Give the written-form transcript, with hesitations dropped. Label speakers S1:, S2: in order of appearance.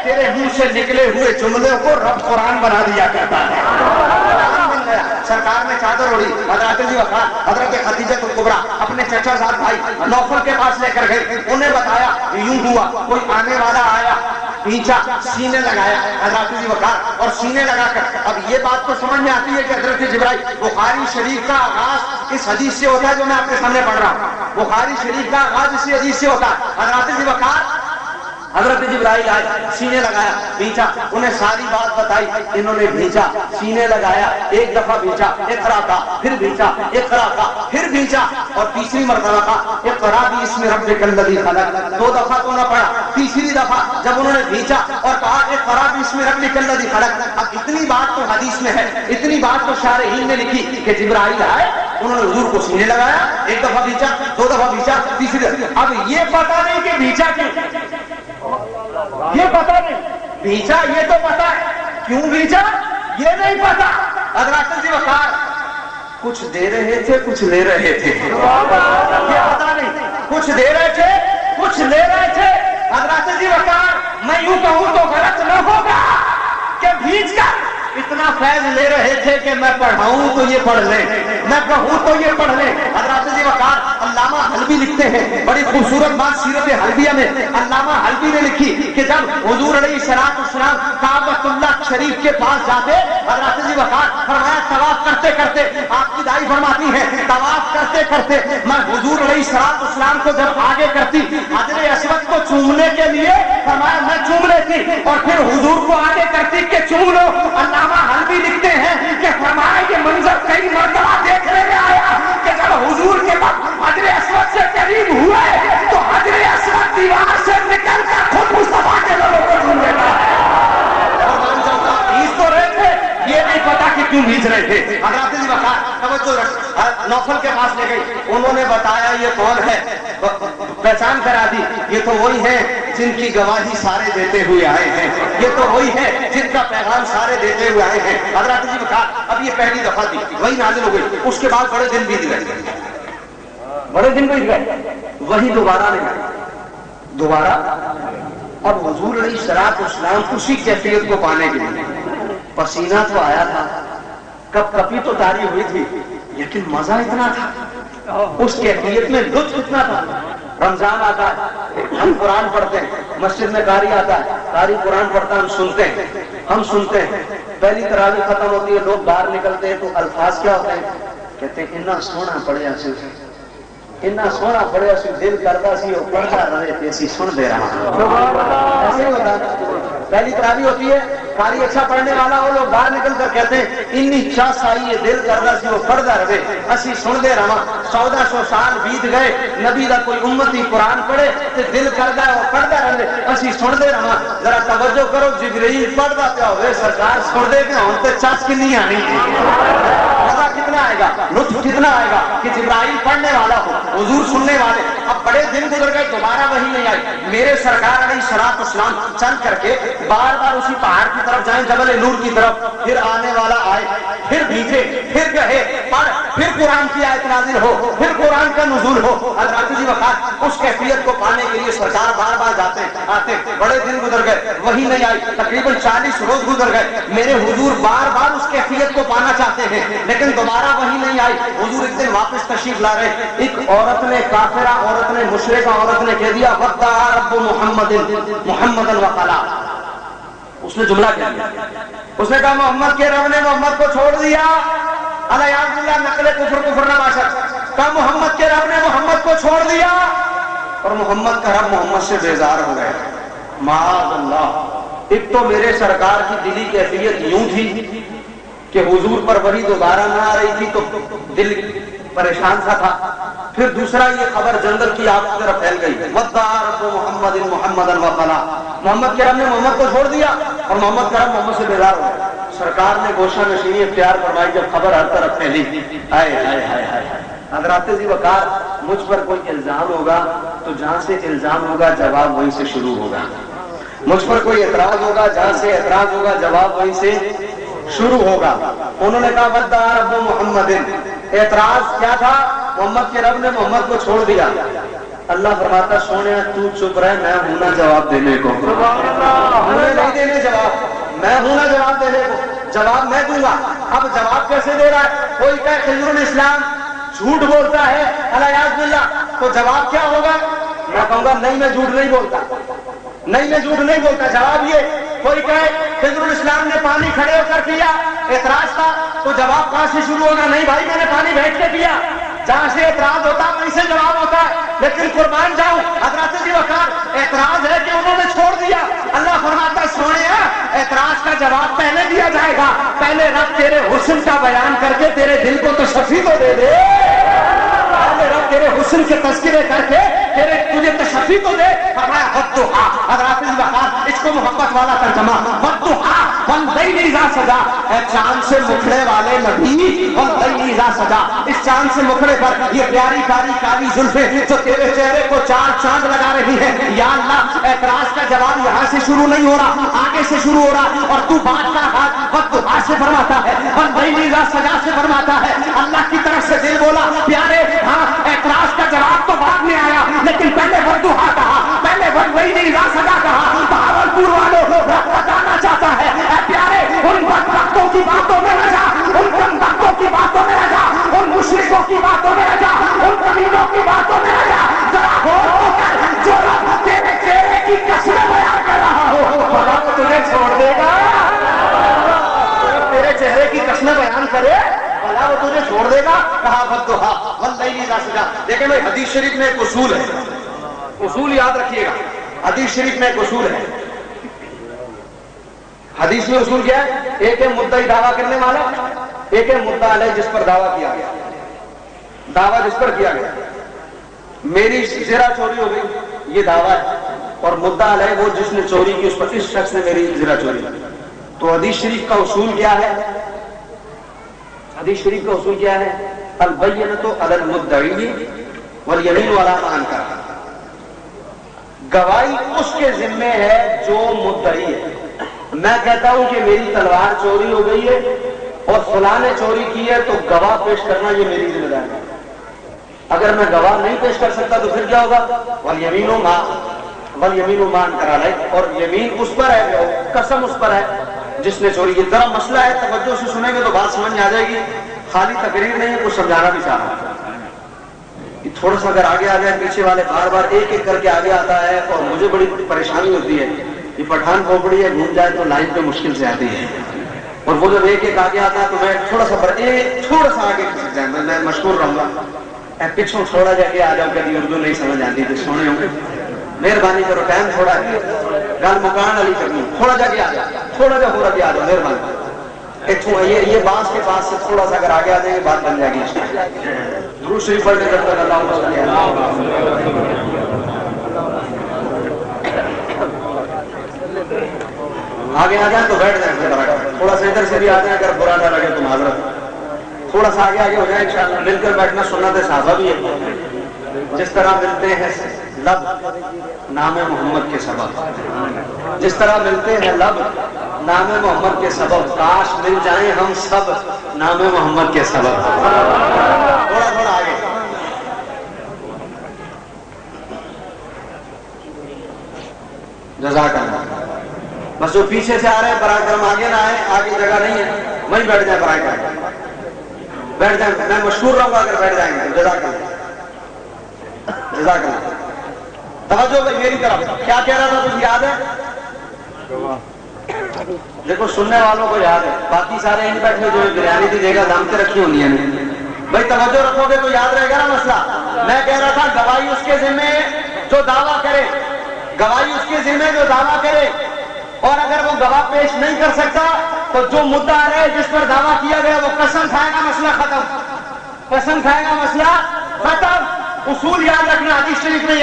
S1: तेरे मुंह से निकले हुए जुमलों को रब कुरान बना दिया करता है। सरकार ने चादर ओढ़ी, हजरत जी वकार हजरत खदीजा कुबरा अपने चचाजाद भाई नौफल के पास लेकर गए। उन्हें बताया यूं हुआ, कोई आने वाला आया, पीछा सीने लगाया हजरत जी वकार और सीने लगाकर। अब ये बात तो समझ में आती है कि हजरत जिब्राइल, बुखारी शरीफ का आगाज इस हदीस से होता है जो मैं आपके सामने पढ़ रहा हूँ। बुखारी शरीफ का आगाज इसी हदीस से होता है। हजरत जी वकार हजरत जिब्राइल आए, सीने लगाया, भींचा, उन्हें सारी बात बताई। इन्होंने भींचा, सीने लगाया, एक दफा भींचा, इक़रा का, फिर भींचा, इक़रा का, फिर भींचा और तीसरी मरतबा का इक़रा बिस्मि रब्बिकल लज़ी खलक़। दो दफा तो न पढ़ा, तीसरी दफा जब उन्होंने भींचा और कहा इक़रा बिस्मि रब्बिकल लज़ी खलक़। अब इतनी बात तो हदीस में है, इतनी बात तो शारहीन ने लिखी कि जिब्राइल आए, उन्होंने हुजूर को सीने लगाया, एक दफा भींचा, दो दफा भींचा, तीसरी दफा। अब ये पता नहीं कि भींचा क्यों, ये पता नहीं, भींचा ये तो पता है, क्यों भींचा ये नहीं पता। हजरत जी वकार कुछ दे रहे थे, कुछ ले रहे थे, ये पता नहीं, कुछ दे रहे थे, कुछ ले रहे थे। हजरत जी वकार मैं यूं कहूं तो गलत न होगा कि भींच कर इतना फैज ले रहे थे कि मैं पढ़ाऊं तो ये पढ़ ले, मैं कहूं तो ये पढ़ ले। हजरत जी वकार अल्लामा हल्बी लिखते हैं, बड़ी खूबसूरत बात सीरत हल्बिया में अल्लामा हल्बी ने लिखी कि जब हुजूर अलैहिस्सलाम काबतुल्लाह शरीफ के पास जाते, हजरत जी वकार फरमाया तवाफ करते करते, आपकी दाई फरमाती है तवाफ करते करते मैं हुजूर अलैहिस्सलाम को जब आगे करती हजरे अस्वद को चूमने के लिए, फरमाया मैं चूम लेती और फिर हुजूर को आगे करती कि चूम लो। अल्लामा हल्बी लिखते हैं कि फरमाया ये मंजर कई मरतबा देखने में आया कि जब हुजूर के वक्त हजरे अस्वद से करीब हुए तो हजरे अस्वद दीवार से निकल कर खुद मुस्तफा के लोगों को चूम लेता है। भींच तो रहे थे, ये नहीं पता कि क्यों भींच रहे थे। हजरत जी वकार नौफल के पास ले गई, उन्होंने बताया ये कौन है, पहचान करा दी, ये तो वही है जिनकी गवाही सारे देते हुए आए हैं, ये तो वही है जिनका पैगाम सारे देते हुए आए हैं। हजरत जी वकार अब ये पहली दफा थी, वही नाजिल हो गई, उसके बाद बड़े दिन बीत गए, बड़े दिन बीत गए, वही दोबारा नहीं आई। दोबारा अब हुजूर अलैहिस्सलाम उसी कैफियत को पाने के लिए, पसीना तो आया था, कप कपी तो तारी हुई थी, लेकिन मजा इतना था, उस कैफियत में लुत्फ इतना था। रमजान आता है, हम कुरान पढ़ते हैं, मस्जिद में कारी आता है, कारी कुरान पढ़ता है, हम सुनते हैं। पहली तरावी खत्म होती है, लोग बाहर निकलते हैं तो अल्फाज क्या होते हैं, कहते हैं इन्ना सोना पढ़िया सी, इन्ना सोना पढ़िया सी, दिल करता सी और पढ़ता रहे थे, सी सुन दे रहा। ऐसे ही होता है, पहली तरावी होती है, कारी अच्छा पढ़ने वाला हो, लोग बाहर निकल कर कहते हैं इन्नी चास आई है, दिल करता सी वो पढ़ता रहे, असी सुनते रहा। 1400 साल बीत गए, नबी का कोई उम्मती कुरान पढ़े तो दिल करता है वो पढ़ता रहे, असी सुनते रहा। जरा तवज्जो करो, जिब्रील पढ़ता क्या हो, सरकार सुनते क्या हो, तो चास कितनी आनी, मजा कितना आएगा, लुत्फ कितना आएगा कि जिब्राइल पढ़ने वाला हो, हुजूर सुनने वाले। अब बड़े दिन गुजर गए, दोबारा वही नहीं आई। मेरे सरकार अलैहिस्सलाम चल करके बार बार उसी पहाड़ की तरफ जाएं, जबल नूर की तरफ, फिर आने वाला आए, फिर भीगे, फिर कहे पढ़, फिर कुरान की आयत नाजिल हो, फिर कुरान का नुज़ूल हो। हज़रत जी वक़ात उस कैफियत को पाने के लिए सरकार बार बार जाते आते, बड़े दिन गुजर गए, वही नहीं आई। तकरीबन 40 रोज गुजर गए, मेरे हुजूर बार बार उस कैफियत को पाना चाहते हैं, लेकिन दोबारा वही नहीं आई। हुजूर एक दिन वापस तशरीफ ला रहे, एक औरत ने, काफिरा औरत ने, मुशरिका औरत ने कह दिया वद्दा रब्बु मुहम्मदन वक़ला। उसने जुमला कह दिया, उसने कहा मोहम्मद के रब ने मोहम्मद को छोड़ दिया। अल्लाह नकले कुफर ना बाशक, कहा मोहम्मद के रब ने मोहम्मद को छोड़ दिया और मोहम्मद का रब मोहम्मद से बेजार हो गए। माअल्लाह। एक तो मेरे सरकार की दिली कैफियत यूं थी कि हुजूर पर वही दोबारा ना आ रही थी तो दिल परेशान सा था। फिर दूसरा ये खबर जंगल की आग की तरफ फैल गई, मुहम्मदन वक़ला, मोहम्मद के रब ने मोहम्मद को छोड़ दिया और मोहम्मद का रब मोहम्मद से बेजार हो गया। सरकार ने गोशा नशीनी इख्तियार फरमाई, जब खबर हर तरफ फैली, हाय हाय हाय हाय। हज़रत जी वक़ार, मुझ पर कोई इल्जाम होगा तो जहां से इल्जाम होगा जवाब वहीं से शुरू होगा, मुझ पर कोई एतराज होगा, जहां से एतराज होगा जवाब वहीं से शुरू होगा। उन्होंने कहा वद्दा रब्बु मुहम्मदिन, एतराज क्या था, मोहम्मद के रब ने मोहम्मद को छोड़ दिया। اللہ فرماتا سونے تو چپ رہے، میں ہوں نا جواب دینے کو، مجھے نہیں دینے جواب، میں ہوں نا جواب دینے کو، جواب میں دوں گا۔ اب جواب کیسے دے رہا ہے؟ کوئی کہے خضر الاسلام جھوٹ بولتا ہے الیاذ باللہ، تو جواب کیا ہوگا؟ میں کہوں گا نہیں میں جھوٹ نہیں بولتا، نہیں میں جھوٹ نہیں بولتا۔ جواب یہ، کوئی کہے خضر الاسلام نے پانی کھڑے ہو کر پیا، اعتراض تھا، تو جواب کہاں سے شروع ہوگا؟ نہیں بھائی میں نے پانی بیٹھ کے پیا۔ جہاں سے اعتراض ہوتا وہیں سے جواب ہوتا ہے۔ لیکن قربان جاؤں حضرات ذی وقار، اعتراض ہے کہ انہوں نے چھوڑ دیا۔ اللہ فرماتا سونے اعتراض کا جواب پہلے دیا جائے گا، پہلے رب تیرے حسن کا بیان کر کے تیرے دل کو تشفی تو دے دے، پہلے رب تیرے حسن کے تذکرے کر کے تجھے تشفی تو دے۔ فرمایا والضحیٰ، حضرات ذی وقار اس کو محبت والا ترجمہ، والضحیٰ واللیل اذا سجا، اے چاند سے مکھڑے والے نبی، واللیل اذا سجا، اس چاند سے مکھڑے پر یہ پیاری پیاری کالی زلفیں جو تیرے چہرے کو چار چاند لگا رہی ہے، یا اللہ اعتراض کا جواب یہاں سے شروع نہیں ہو رہا، آگے سے شروع ہو رہا، اور تو بات کا ہاتھ والضحیٰ سے فرماتا ہے، واللیل اذا سجا سے فرماتا ہے۔ اللہ کی طرف سے دل بولا پیارے، ہاں اعتراض کا جواب تو بعد میں آیا، لیکن پہلے والضحیٰ کہا، پہلے واللیل اذا سجا کہا۔ بہاولپور والوں رب بتانا چاہتا ہے اے پیارے، ان بدبختوں کی باتوں میں نہ جا، ان کمبختوں کی باتوں میں نہ جا، ان مشرکوں کی باتوں میں نہ جا، ان کمینوں کی باتوں میں نہ جا، ذرا غور ہو کر جو رب تیرے چہرے کی کثرت بیان کر رہا ہو بھلا وہ تجھے چھوڑ دے گا؟ تیرے چہرے کی کثرت بیان کرے بھلا وہ تجھے چھوڑ دے گا؟ کہا والضحیٰ واللیل اذا سجا۔ دیکھیں بھائی حدیث شریف میں ایک اصول ہے، اصول یاد رکھیے گا، حدیث شریف میں ایک اصول ہے۔ حدیث میں اصول کیا ہے؟ ایک ہے مدعی دعویٰ کرنے والا، ایک ہے مدعا علیہ جس پر دعویٰ کیا گیا، دعویٰ جس پر کیا گیا۔ میری زرہ چوری ہو گئی یہ دعویٰ ہے، اور مدعا علیہ وہ جس نے چوری کی اس پر اس شخص نے میری زرہ چوری کی۔ تو حدیث شریف کا اصول کیا ہے؟ حدیث شریف کا اصول کیا ہے؟ البینۃ علی المدعی والیمین علی من انکر۔ گواہی اس کے ذمے ہے جو مدعی ہے۔ میں کہتا ہوں کہ میری تلوار چوری ہو گئی ہے اور فلاں نے چوری کی ہے، تو گواہ پیش کرنا یہ میری ذمہ داری ہے۔ اگر میں گواہ نہیں پیش کر سکتا تو پھر کیا ہوگا؟ والیمین ما انکر علیہ، اور یمین اس پر ہے، قسم اس پر ہے جس نے چوری کی۔ ذرا مسئلہ ہے، توجہ سے سنیں گے تو بات سمجھ میں آ جائے گی، خالی تقریر نہیں ہے، کچھ سمجھانا بھی چاہ رہا ہوں۔ تھوڑا سا اگر آگے آ جائے، پیچھے والے بار بار ایک ایک کر کے آگے آتا ہے اور مجھے بڑی پریشانی ہوتی ہے۔ یہ پٹھان کھوپڑی ہے، گھوم جائے تو لائن پہ مشکل سے آتی ہے، اور وہ جب ایک ایک آگے آتا ہے تو میں تھوڑا سا آگے کھسک جائیں، میں مشکور رہوں گا۔ پچھوں تھوڑا جا کے آ جاؤ، کبھی اردو نہیں سمجھ آتی تو سونے ہوں گے، مہربانی کرو، ٹائم تھوڑا ہے، گل مکان والی کرنی، تھوڑا جا کے آ جاؤ، تھوڑا جا ہو رہا آ جاؤ، مہربانی۔ یہ بانس کے پاس سے تھوڑا سا اگر آگے آ جائیں گے بات بن جائے گی۔ درود شریف پڑھنے جب تک اللہ آگے آ جائیں تو بیٹھ جائیں، تھوڑا سا ادھر سے بھی آ جائیں، اگر برا نہ لگے تو معذرت، تھوڑا سا آگے ہو جائے انشاءاللہ۔ مل کر بیٹھنا سنت صحابہ بھی ہے، جس طرح ملتے ہیں لب نام محمد کے سبب، جس طرح ملتے ہیں لب نام محمد کے سبب، کاش مل جائیں ہم سب نام محمد کے سبب۔ تھوڑا تھوڑا آگے، جزاک اللہ۔ بس جو پیچھے سے آ رہے ہیں برائے کرم آگے نہ آئے، آگے جگہ نہیں ہے، وہیں بیٹھ جائیں، برائے کرم بیٹھ جائیں، میں مشکور رہوں گا اگر بیٹھ جائیں گے۔ جزاک اللہ، جزاک اللہ۔ توجہ بھائی میری طرف، کیا کہہ رہا تھا کچھ یاد ہے؟ دیکھو سننے والوں کو یاد ہے، باقی سارے نہیں بیٹھے جو بریانی کی جگہ دام کے رکھی ہونی ہے بھائی، توجہ رکھو گے تو یاد رہے گا نا مسئلہ۔ میں کہہ رہا تھا گواہی اس کے ذمے جو دعویٰ کرے، گواہی اس کے ذمے جو دعویٰ کرے، اور اگر وہ گواہ پیش نہیں کر سکتا تو جو مدعا ہے جس پر دعویٰ کیا گیا وہ قسم کھائے گا، مسئلہ ختم، قسم کھائے گا، مسئلہ ختم۔ اصول یاد رکھنا، حدیث شریف میں